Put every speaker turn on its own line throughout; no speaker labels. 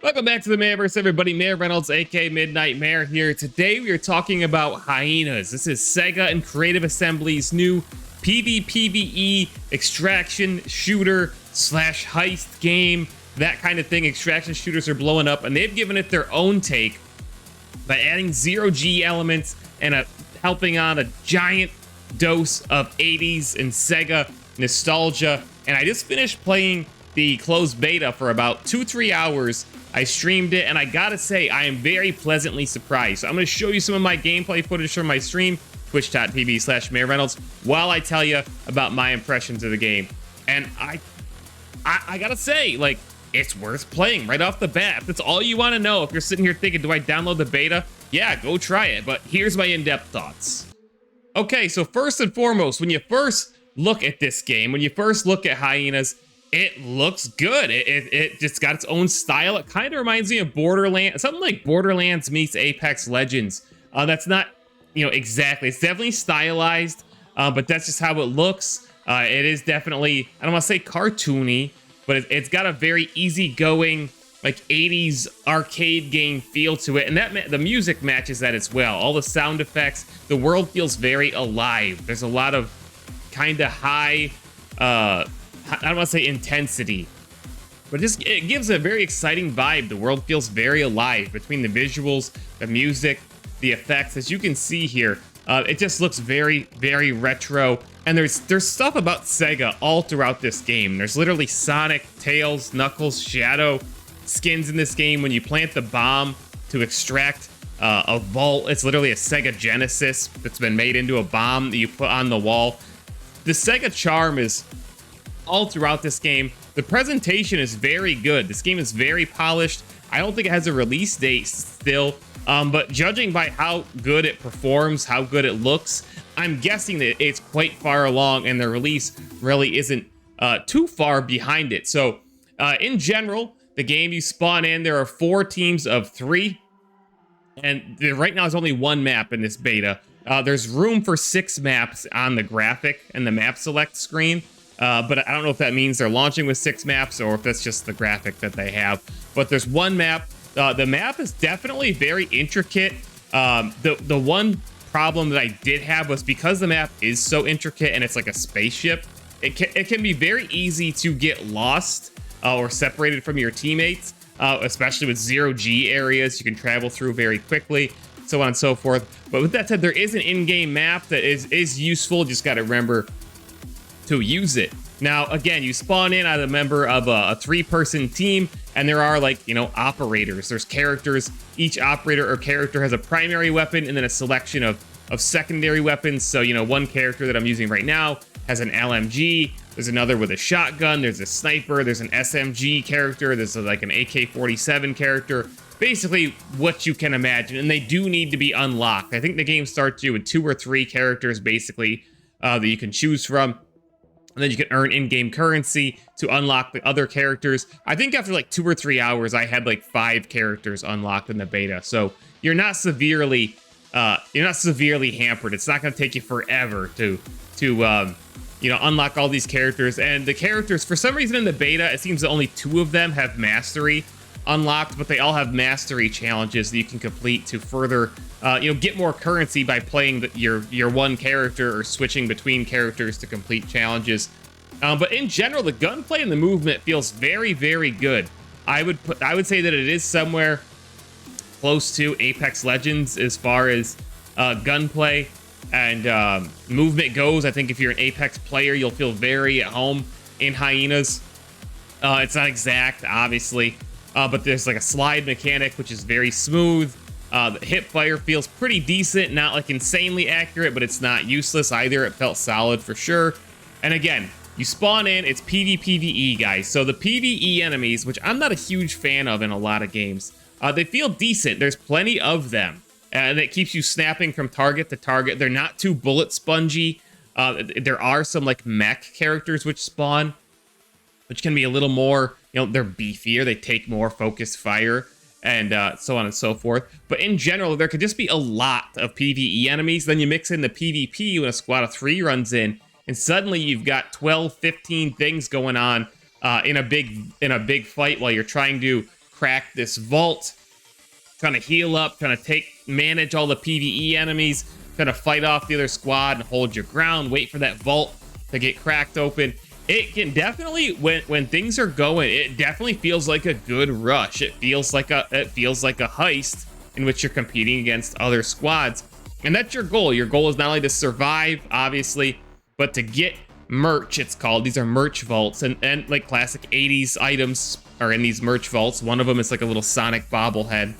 Welcome back to the Mayverse, everybody. Mayor Reynolds, aka Midnight Mayor here. Today we are talking about Hyenas. This is Sega and Creative Assembly's new PvPvE extraction shooter slash heist game. That kind of thing. Extraction shooters are blowing up, and they've given it their own take by adding zero-G elements and helping on a giant dose of 80s and Sega nostalgia. And I just finished playing the closed beta for about 2-3 hours. I streamed it, and I gotta say, I am very pleasantly surprised. So I'm gonna show you some of my gameplay footage from my stream, twitch.tv/MayorReynolds, while I tell you about my impressions of the game. And I gotta say, like, it's worth playing right off the bat. If that's all you want to know, if you're sitting here thinking, do I download the beta? Yeah, go try it. But here's my in-depth thoughts. Okay, so first and foremost, when you first look at this game, when you first look at Hyenas, it looks good. It just got its own style. It kind of reminds me of Borderlands, something like Borderlands meets Apex Legends. That's not, exactly. It's definitely stylized, but that's just how it looks. It is definitely, I don't want to say cartoony, but it's got a very easygoing, like 80s arcade game feel to it, and the music matches that as well. All the sound effects, the world feels very alive. There's a lot of kind of high, I don't want to say intensity, but it gives a very exciting vibe. The world feels very alive between the visuals, the music, the effects. As you can see here, it just looks very, very retro. And there's stuff about Sega all throughout this game. There's literally Sonic, Tails, Knuckles, Shadow skins in this game. When you plant the bomb to extract a vault, it's literally a Sega Genesis that's been made into a bomb that you put on the wall. The Sega charm is all throughout this game. The presentation is very good. This game is very polished. I don't think it has a release date still, but judging by how good it performs, how good it looks, I'm guessing that it's quite far along and the release really isn't too far behind it. So in general, the game, you spawn in, there are 4 teams of 3, and right now there's only 1 map in this beta. There's room for 6 maps on the graphic and the map select screen. But I don't know if that means they're launching with 6 maps or if that's just the graphic that they have. But there's 1 map. The map is definitely very intricate. The one problem that I did have was because the map is so intricate and it's like a spaceship, it can be very easy to get lost or separated from your teammates, especially with zero-G areas you can travel through very quickly, so on and so forth. But with that said, there is an in-game map that is useful. Just got to remember to use it. Now, again, you spawn in as a member of a 3-person team, and there are, like, operators. There's characters. Each operator or character has a primary weapon and then a selection of secondary weapons. So, one character that I'm using right now has an LMG. There's another with a shotgun. There's a sniper. There's an SMG character. There's like an AK-47 character. Basically, what you can imagine. And they do need to be unlocked. I think the game starts you with 2 or 3 characters, basically, that you can choose from. And then you can earn in-game currency to unlock the other characters. I think after like 2 or 3 hours, I had like 5 characters unlocked in the beta. So you're not severely hampered. It's not going to take you forever to unlock all these characters. And the characters, for some reason in the beta, it seems that only 2 of them have mastery unlocked, but they all have mastery challenges that you can complete to further get more currency by playing your one character or switching between characters to complete challenges. But in general, the gunplay and the movement feels very, very good. I would say that it is somewhere close to Apex Legends as far as gunplay and movement goes. I think if you're an Apex player, you'll feel very at home in Hyenas. It's not exact, obviously, but there's like a slide mechanic, which is very smooth. The hip fire feels pretty decent, not like insanely accurate, but it's not useless either. It felt solid for sure. And again, you spawn in, it's PvPvE, guys. So the PvE enemies, which I'm not a huge fan of in a lot of games, they feel decent. There's plenty of them, and it keeps you snapping from target to target. They're not too bullet spongy. There are some like mech characters which spawn, which can be a little more, they're beefier. They take more focused fire, and so on and so forth. But in general, there could just be a lot of PvE enemies. Then you mix in the PvP when a squad of 3 runs in, and suddenly you've got 12, 15 things going on in a big fight while you're trying to crack this vault, trying to heal up, trying to manage all the PvE enemies, trying to fight off the other squad and hold your ground, wait for that vault to get cracked open. It can definitely, when things are going, it definitely feels like a good rush. It feels like a heist in which you're competing against other squads. And that's your goal. Your goal is not only to survive, obviously, but to get merch, it's called. These are merch vaults, and like classic 80s items are in these merch vaults. One of them is like a little Sonic bobblehead.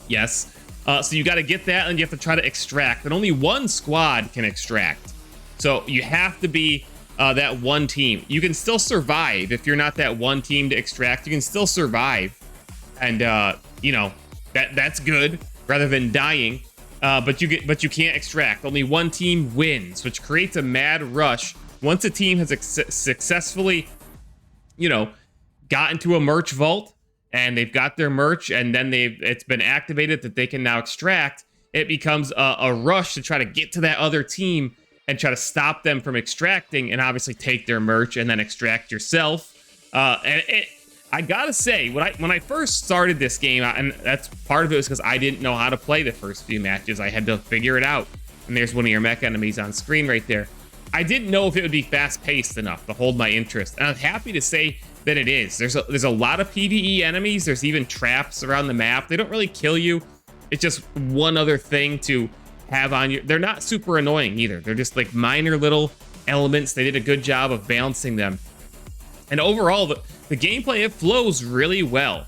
Yes. So you got to get that, and you have to try to extract. And only one squad can extract. So you have to be that one team. You can still survive if you're not that one team to extract. You can still survive, and you know, that's good rather than dying. But you can't extract. Only one team wins, which creates a mad rush. Once a team has successfully, you know, got into a merch vault and they've got their merch, and then it's been activated that they can now extract, it becomes a rush to try to get to that other team and try to stop them from extracting, and obviously take their merch and then extract yourself. I gotta say, when I first started this game, and that's part of it was because I didn't know how to play the first few matches. I had to figure it out. And there's one of your mech enemies on screen right there. I didn't know if it would be fast-paced enough to hold my interest, and I'm happy to say that it is. There's a lot of PvE enemies. There's even traps around the map. They don't really kill you. It's just one other thing to have on you. They're not super annoying either. They're just like minor little elements. They did a good job of balancing them. And overall, the gameplay, it flows really well.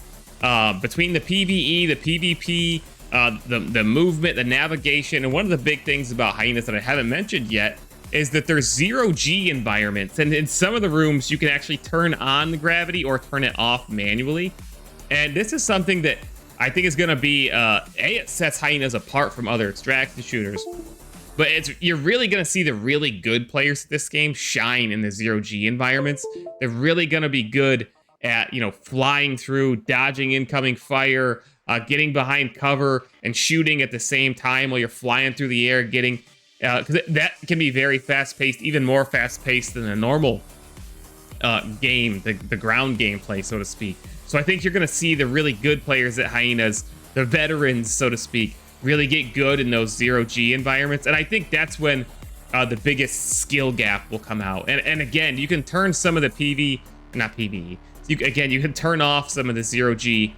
Between the PvE, the PvP, the movement, the navigation, and one of the big things about Hyenas that I haven't mentioned yet is that there's 0G environments, and in some of the rooms you can actually turn on the gravity or turn it off manually. And this is something that I think is going to be, it sets Hyenas apart from other extraction shooters, but you're really going to see the really good players of this game shine in the 0G environments. They're really going to be good at, you know, flying through, dodging incoming fire, getting behind cover, and shooting at the same time while you're flying through the air, getting, because that can be very fast-paced, even more fast-paced than a normal game, the ground gameplay, so to speak. So I think you're going to see the really good players at Hyenas, the veterans, so to speak, really get good in those 0G environments. And I think that's when the biggest skill gap will come out. And again, you can turn some of the not PvE. You can turn off some of the 0G,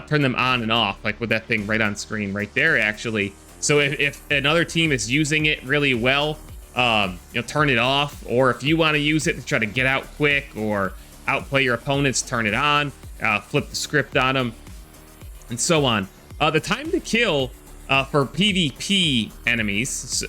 turn them on and off, like with that thing right on screen right there, actually. So if another team is using it really well, turn it off. Or if you want to use it to try to get out quick or outplay your opponents, turn it on, flip the script on them, and so on. The time to kill for PvP enemies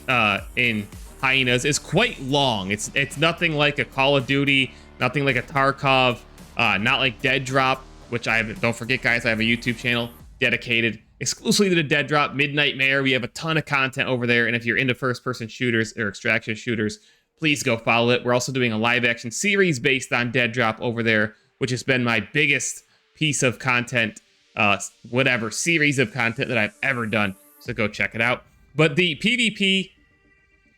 in Hyenas is quite long. It's nothing like a Call of Duty, nothing like a Tarkov, not like Dead Drop, which don't forget, guys, I have a YouTube channel dedicated exclusively to the Dead Drop, Midnight Mare. We have a ton of content over there, and if you're into first-person shooters or extraction shooters, please go follow it. We're also doing a live-action series based on Dead Drop over there, which has been my biggest piece of content, series of content that I've ever done. So go check it out. But the PvP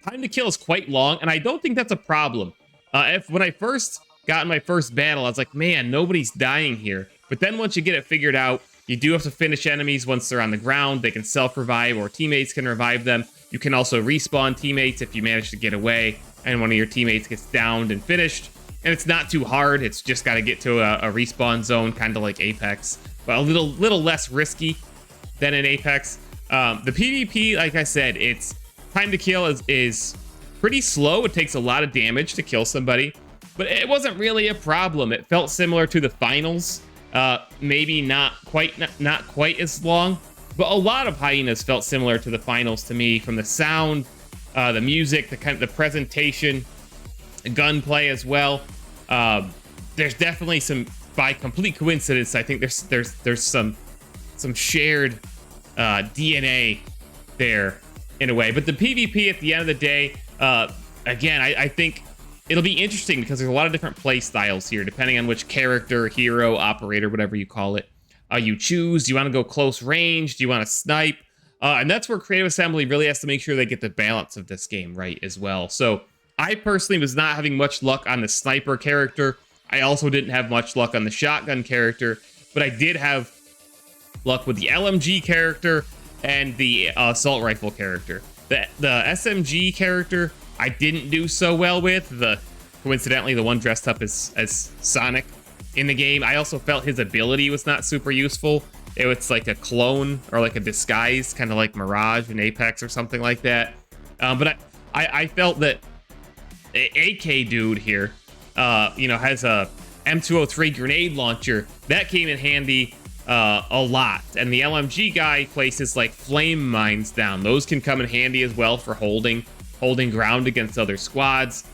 time to kill is quite long, and I don't think that's a problem. When I first got in my first battle, I was like, man, nobody's dying here. But then once you get it figured out, you do have to finish enemies once they're on the ground. They can self-revive, or teammates can revive them. You can also respawn teammates if you manage to get away and one of your teammates gets downed and finished. And it's not too hard. It's just got to get to a respawn zone, kind of like Apex, but a little less risky than in Apex. The PvP, like I said, its time to kill is pretty slow. It takes a lot of damage to kill somebody, but it wasn't really a problem. It felt similar to the finals. Maybe not quite as long, but a lot of Hyenas felt similar to the finals to me, from the sound, the music, the presentation, the gunplay as well. There's definitely some, by complete coincidence, I think there's some shared DNA there in a way. But the PvP at the end of the day, again, I think it'll be interesting because there's a lot of different play styles here, depending on which character, hero, operator, whatever you call it, you choose. Do you want to go close range? Do you want to snipe? And that's where Creative Assembly really has to make sure they get the balance of this game right as well. So I personally was not having much luck on the sniper character. I also didn't have much luck on the shotgun character. but I did have luck with the LMG character and the assault rifle character. The SMG character I didn't do so well with. Coincidentally, the one dressed up as Sonic in the game. I also felt his ability was not super useful. It was like a clone or like a disguise, kind of like Mirage in Apex or something like that. But I felt that AK dude here, has a M203 grenade launcher that came in handy a lot, and the LMG guy places like flame mines down. Those can come in handy as well for holding ground against other squads.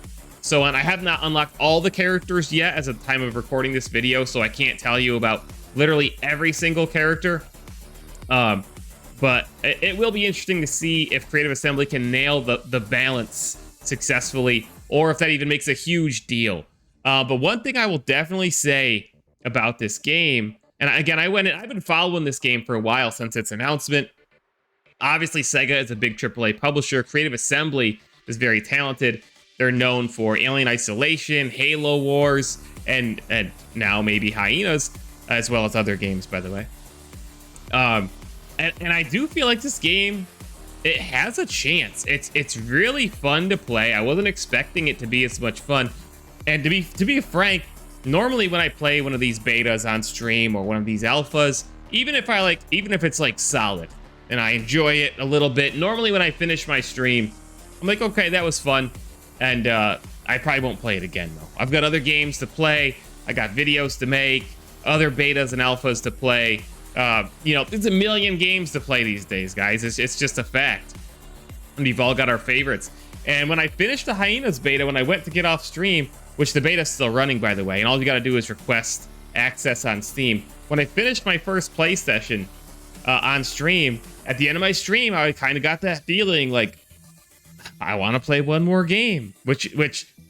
So, and I have not unlocked all the characters yet as of the time of recording this video, so I can't tell you about literally every single character. But it will be interesting to see if Creative Assembly can nail the balance successfully, or if that even makes a huge deal. But one thing I will definitely say about this game, and again, I've been following this game for a while since its announcement. Obviously, Sega is a big AAA publisher. Creative Assembly is very talented. They're known for Alien Isolation, Halo Wars, and now maybe Hyenas, as well as other games, by the way. And I do feel like this game, it has a chance. It's really fun to play. I wasn't expecting it to be as much fun. And to be frank, normally when I play one of these betas on stream or one of these alphas, even if it's like solid and I enjoy it a little bit, normally when I finish my stream, I'm like, okay, that was fun. And I probably won't play it again, though. I've got other games to play. I got videos to make, other betas and alphas to play. There's a million games to play these days, guys. It's just a fact. And we've all got our favorites. And when I finished the Hyenas beta, when I went to get off stream, which the beta's still running, by the way, and all you got to do is request access on Steam. When I finished my first play session on stream, at the end of my stream, I kind of got that feeling like, I want to play one more game, which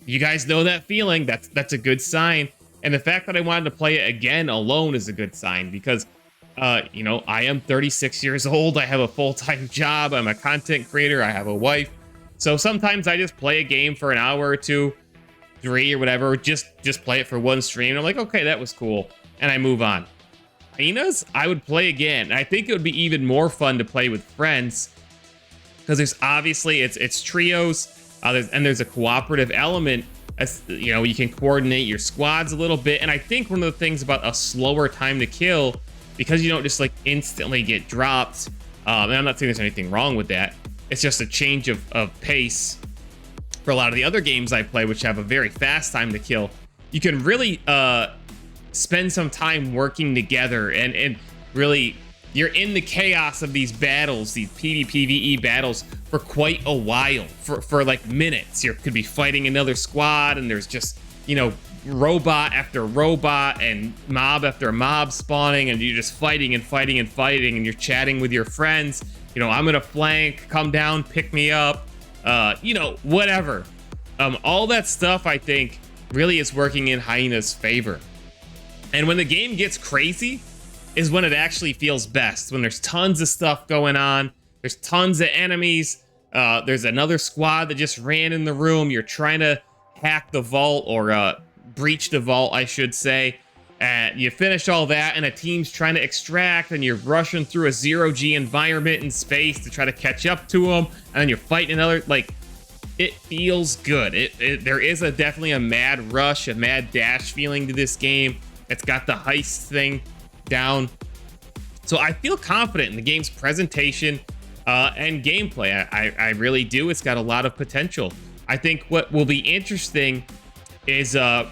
you guys know that feeling. That's a good sign. And the fact that I wanted to play it again alone is a good sign, because I am 36 years old. I have a full-time job. I'm a content creator. I have a wife. So sometimes I just play a game for an hour or two, 3 or whatever, just play it for one stream. And I'm like, okay, that was cool. And I move on. Hyenas, I would play again. I think it would be even more fun to play with friends, because there's obviously it's trios, and there's a cooperative element. You can coordinate your squads a little bit. And I think one of the things about a slower time to kill, because you don't just like instantly get dropped, and I'm not saying there's anything wrong with that, it's just a change of pace for a lot of the other games I play, which have a very fast time to kill. You can really spend some time working together, and really you're in the chaos of these battles, these PvPvE battles, for quite a while, for like minutes. You could be fighting another squad, and there's just, robot after robot and mob after mob spawning, and you're just fighting and fighting and fighting, and you're chatting with your friends. I'm gonna flank, come down, pick me up, whatever. All that stuff, I think, really is working in Hyena's favor. And when the game gets crazy is when it actually feels best, when there's tons of stuff going on, there's tons of enemies, there's another squad that just ran in the room, you're trying to hack the vault, or breach the vault, I should say, and you finish all that, and a team's trying to extract, and you're rushing through a zero-G environment in space to try to catch up to them, and then you're fighting another, it feels good. There is definitely a mad rush, a mad dash feeling to this game. It's got the heist thing down. So I feel confident in the game's presentation and gameplay. I really do. It's got a lot of potential. I think what will be interesting is how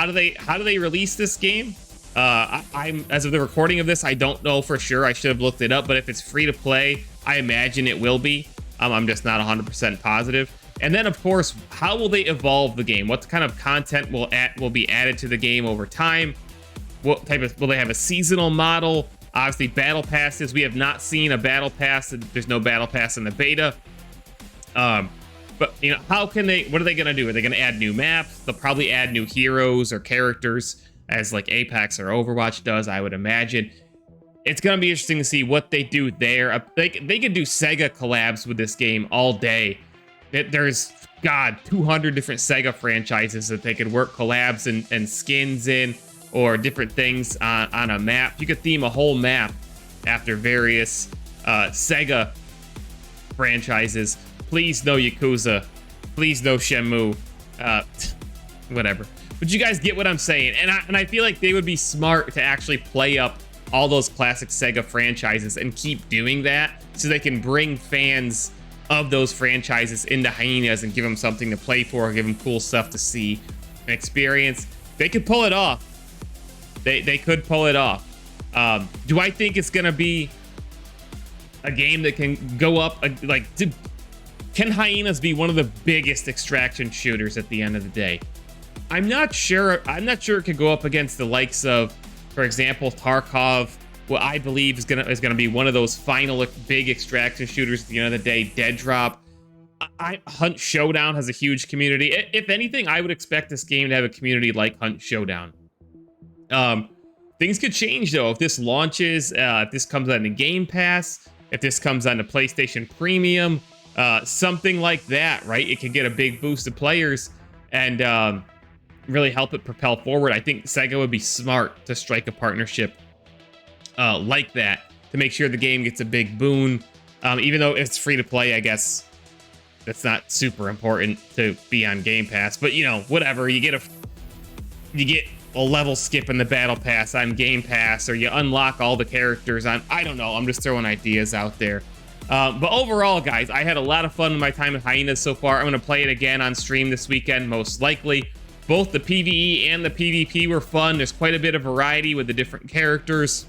do they release this game? I'm as of the recording of this, I don't know for sure. I should have looked it up, but if it's free to play, I imagine it will be. I'm just not 100% positive. And then, of course, how will they evolve the game? What kind of content will be added to the game over time? What type of, will they have a seasonal model? Obviously, battle passes. We have not seen a battle pass. There's no battle pass in the beta. But how can they? What are they gonna do? Are they gonna add new maps? They'll probably add new heroes or characters, as like Apex or Overwatch does, I would imagine. It's gonna be interesting to see what they do there. They could do Sega collabs with this game all day. There's 200 different Sega franchises that they could work collabs and skins in, or different things on a map. You could theme a whole map after various Sega franchises. Please no Yakuza. Please no Shenmue. Whatever. But you guys get what I'm saying. And I feel like they would be smart to actually play up all those classic Sega franchises and keep doing that so they can bring fans of those franchises into Hyenas and give them something to play for, give them cool stuff to see and experience. They could pull it off. They could pull it off. Do I think it's gonna be a game that can go up can Hyenas be one of the biggest extraction shooters at the end of the day? I'm not sure. I'm not sure it could go up against the likes of, for example, Tarkov, what I believe is gonna be one of those final big extraction shooters at the end of the day. Dead Drop. Hunt Showdown has a huge community. If anything, I would expect this game to have a community like Hunt Showdown. Things could change though if this launches, if this comes on the Game Pass, if this comes on the PlayStation Premium, something like that, right? It could get a big boost of players and really help it propel forward. I think Sega would be smart to strike a partnership like that to make sure the game gets a big boon. Even though it's free to play, I guess that's not super important to be on Game Pass. But you know, whatever. You get a level skip in the Battle Pass on Game Pass, or you unlock all the characters on. I don't know. I'm just throwing ideas out there. But overall, guys, I had a lot of fun with my time with Hyenas so far. I'm going to play it again on stream this weekend, most likely. Both the PvE and the PvP were fun. There's quite a bit of variety with the different characters.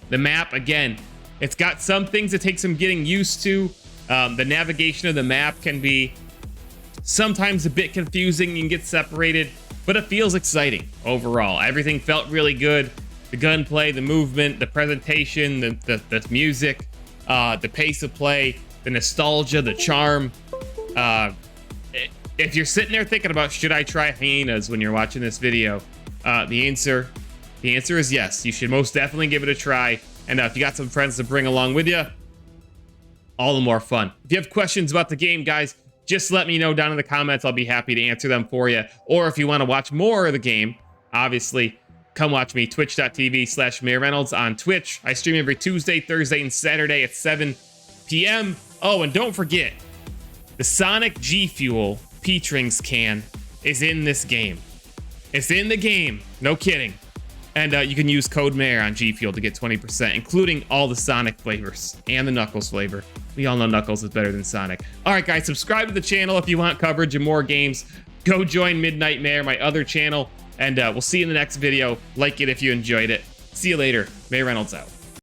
The map, again, it's got some things that take some getting used to. The navigation of the map can be sometimes a bit confusing. You can get separated, but it feels exciting overall. Everything felt really good. The gunplay, the movement, the presentation, the music, the pace of play, the nostalgia, the charm. If you're sitting there thinking about, should I try Hyenas when you're watching this video, the answer is yes. You should most definitely give it a try. And if you got some friends to bring along with you, all the more fun. If you have questions about the game, guys, just let me know down in the comments. I'll be happy to answer them for you. Or if you want to watch more of the game, obviously, come watch me, twitch.tv/MayorReynolds on Twitch. I stream every Tuesday, Thursday, and Saturday at 7 p.m. Oh, and don't forget, the Sonic G Fuel Peach Rings can is in this game. It's in the game. No kidding. And you can use code Mayor on G Fuel to get 20%, including all the Sonic flavors and the Knuckles flavor. We all know Knuckles is better than Sonic. All right, guys, subscribe to the channel if you want coverage of more games. Go join Midnight Mayor, my other channel, and we'll see you in the next video. Like it if you enjoyed it. See you later. Mayor Reynolds out.